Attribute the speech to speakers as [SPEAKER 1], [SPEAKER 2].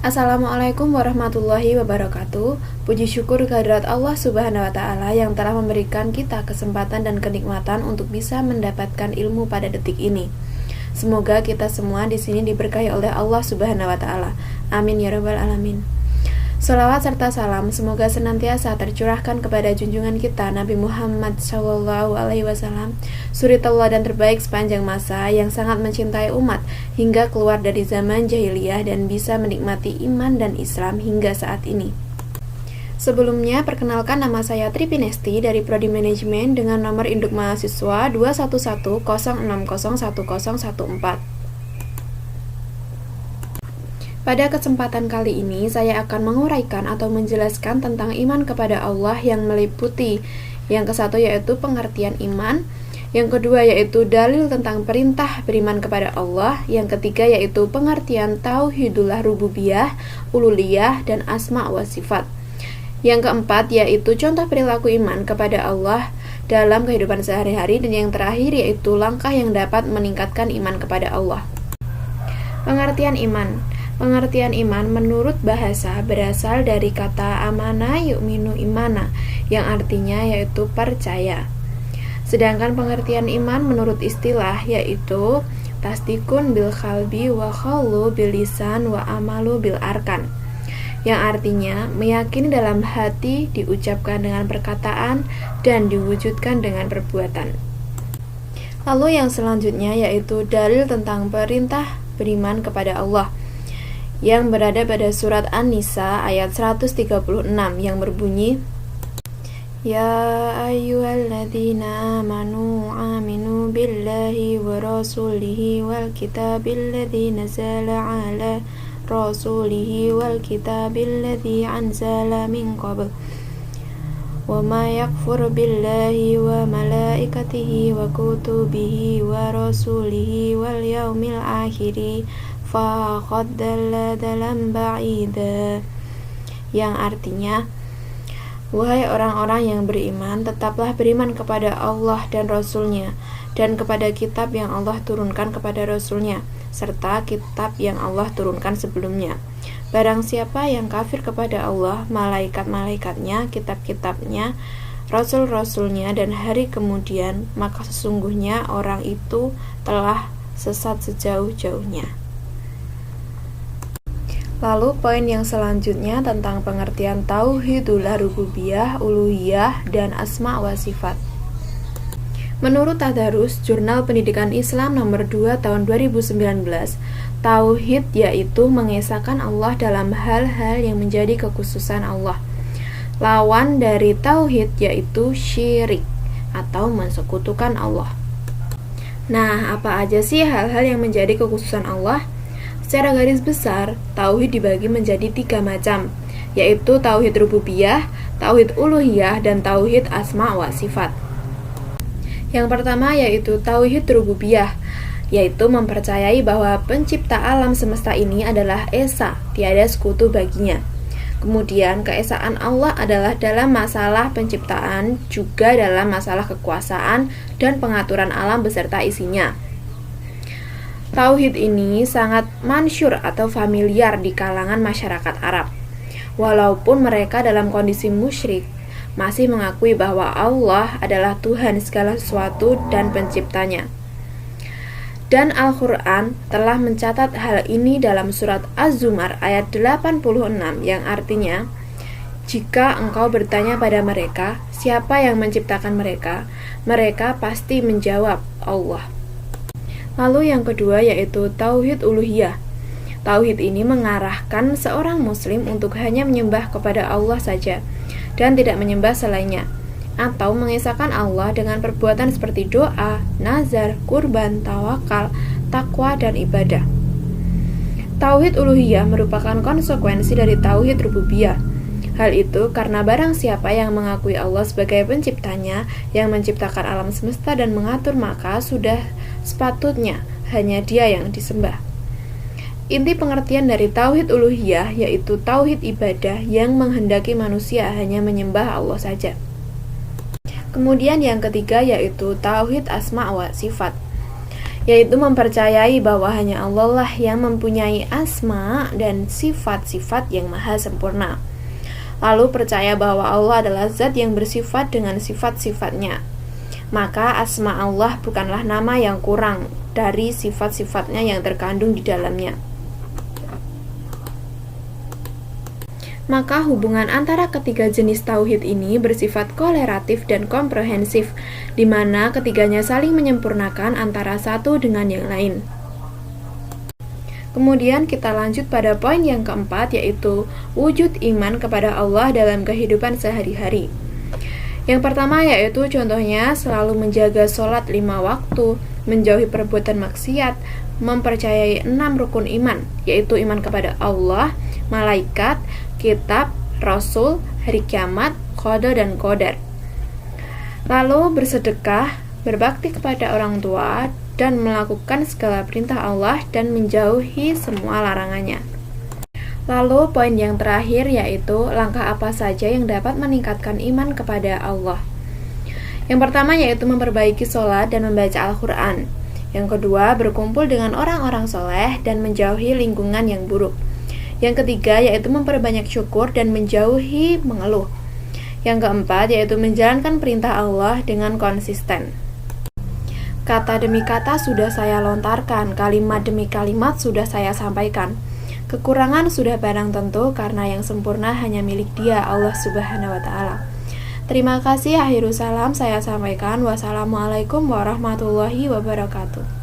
[SPEAKER 1] Assalamualaikum warahmatullahi wabarakatuh. Puji syukur kehadirat Allah Subhanahu wa taala yang telah memberikan kita kesempatan dan kenikmatan untuk bisa mendapatkan ilmu pada detik ini. Semoga kita semua di sini diberkahi oleh Allah Subhanahu wa taala. Amin ya rabbal alamin. Sholawat serta salam semoga senantiasa tercurahkan kepada junjungan kita Nabi Muhammad SAW, suri tauladan terbaik sepanjang masa yang sangat mencintai umat hingga keluar dari zaman jahiliyah dan bisa menikmati iman dan Islam hingga saat ini. Sebelumnya, perkenalkan nama saya Tri Pinesti dari Prodi Manajemen dengan nomor induk mahasiswa 21106011014. Pada kesempatan kali ini, saya akan menguraikan atau menjelaskan tentang iman kepada Allah yang meliputi yang ke-1 yaitu pengertian iman, yang kedua yaitu dalil tentang perintah beriman kepada Allah, yang ketiga yaitu pengertian tauhidullah rububiyah, uluhiyah, dan asma wa sifat. Yang keempat yaitu contoh perilaku iman kepada Allah dalam kehidupan sehari-hari, dan yang terakhir yaitu langkah yang dapat meningkatkan iman kepada Allah. Pengertian iman. Pengertian iman menurut bahasa berasal dari kata amana yu'minu imana, yang artinya yaitu percaya. Sedangkan pengertian iman menurut istilah yaitu tasdikun bil qalbi wa qaulu bil lisan wa amalu bil arkan, yang artinya meyakini dalam hati, diucapkan dengan perkataan, dan diwujudkan dengan perbuatan. Lalu yang selanjutnya yaitu dalil tentang perintah beriman kepada Allah, yang berada pada surat An-Nisa ayat 136 yang berbunyi, Ya ayyuhalladzina amanu aminu billahi wa rasulihi wal kitabil ladzi nazala ala rasulihi wal kitabil ladzi anzala min qabl wa ma yakfur billahi wa malaikatihi wa kutubihi wa rasulihi wal yaumil akhiri faqad dalla dalam ba'ida, yang artinya, wahai orang-orang yang beriman, tetaplah beriman kepada Allah dan Rasul-Nya, dan kepada kitab yang Allah turunkan kepada Rasul-Nya, serta kitab yang Allah turunkan sebelumnya. Barang siapa yang kafir kepada Allah, malaikat-malaikatnya, kitab-kitabnya, Rasul-Rasul-Nya, dan hari kemudian, maka sesungguhnya orang itu telah sesat sejauh-jauhnya. Lalu poin yang selanjutnya tentang pengertian tauhidullah rububiyah, uluhiyah, dan asma wa sifat. Menurut Tadarus, Jurnal Pendidikan Islam nomor 2 tahun 2019, tauhid yaitu mengesahkan Allah dalam hal-hal yang menjadi kekhususan Allah. Lawan dari tauhid yaitu syirik atau mensekutukan Allah. Nah, apa aja sih hal-hal yang menjadi kekhususan Allah? Secara garis besar, tauhid dibagi menjadi 3 macam, yaitu tauhid rububiyah, tauhid uluhiyah, dan tauhid asma wa sifat. Yang pertama yaitu tauhid rububiyah, yaitu mempercayai bahwa pencipta alam semesta ini adalah esa, tiada sekutu baginya. Kemudian keesaan Allah adalah dalam masalah penciptaan, juga dalam masalah kekuasaan dan pengaturan alam beserta isinya. Tauhid ini sangat mansyur atau familiar di kalangan masyarakat Arab. Walaupun mereka dalam kondisi musyrik, masih mengakui bahwa Allah adalah Tuhan segala sesuatu dan penciptanya. Dan Al-Quran telah mencatat hal ini dalam surat Az-Zumar ayat 86 yang artinya, jika engkau bertanya pada mereka, siapa yang menciptakan mereka? Mereka pasti menjawab, Allah. Lalu yang kedua yaitu tauhid uluhiyah. Tauhid ini mengarahkan seorang muslim untuk hanya menyembah kepada Allah saja dan tidak menyembah selainnya, atau mengesahkan Allah dengan perbuatan seperti doa, nazar, kurban, tawakal, takwa, dan ibadah. Tauhid uluhiyah merupakan konsekuensi dari tauhid rububiyah. Hal itu karena barang siapa yang mengakui Allah sebagai penciptanya, yang menciptakan alam semesta dan mengatur, maka sudah sepatutnya hanya Dia yang disembah. Inti pengertian dari tauhid uluhiyah yaitu tauhid ibadah yang menghendaki manusia hanya menyembah Allah saja. Kemudian yang ketiga yaitu tauhid asma wa sifat, yaitu mempercayai bahwa hanya Allah lah yang mempunyai asma dan sifat-sifat yang maha sempurna. Lalu percaya bahwa Allah adalah zat yang bersifat dengan sifat-sifatnya. Maka asma Allah bukanlah nama yang kurang dari sifat-sifatnya yang terkandung di dalamnya. Maka hubungan antara ketiga jenis tauhid ini bersifat korelatif dan komprehensif, di mana ketiganya saling menyempurnakan antara satu dengan yang lain. Kemudian kita lanjut pada poin yang keempat, yaitu wujud iman kepada Allah dalam kehidupan sehari-hari. Yang pertama yaitu contohnya selalu menjaga sholat 5 waktu, menjauhi perbuatan maksiat, mempercayai 6 rukun iman, yaitu iman kepada Allah, malaikat, kitab, rasul, hari kiamat, qada dan qadar. Lalu bersedekah, berbakti kepada orang tua, dan melakukan segala perintah Allah dan menjauhi semua larangannya. Lalu poin yang terakhir yaitu langkah apa saja yang dapat meningkatkan iman kepada Allah. Yang pertama yaitu memperbaiki sholat dan membaca Al-Quran. Yang kedua, berkumpul dengan orang-orang soleh dan menjauhi lingkungan yang buruk. Yang ketiga yaitu memperbanyak syukur dan menjauhi mengeluh. Yang keempat yaitu menjalankan perintah Allah dengan konsisten. Kata demi kata sudah saya lontarkan, kalimat demi kalimat sudah saya sampaikan. Kekurangan sudah barang tentu karena yang sempurna hanya milik Dia, Allah Subhanahu wa taala. Terima kasih, akhirul salam saya sampaikan. Wassalamualaikum warahmatullahi wabarakatuh.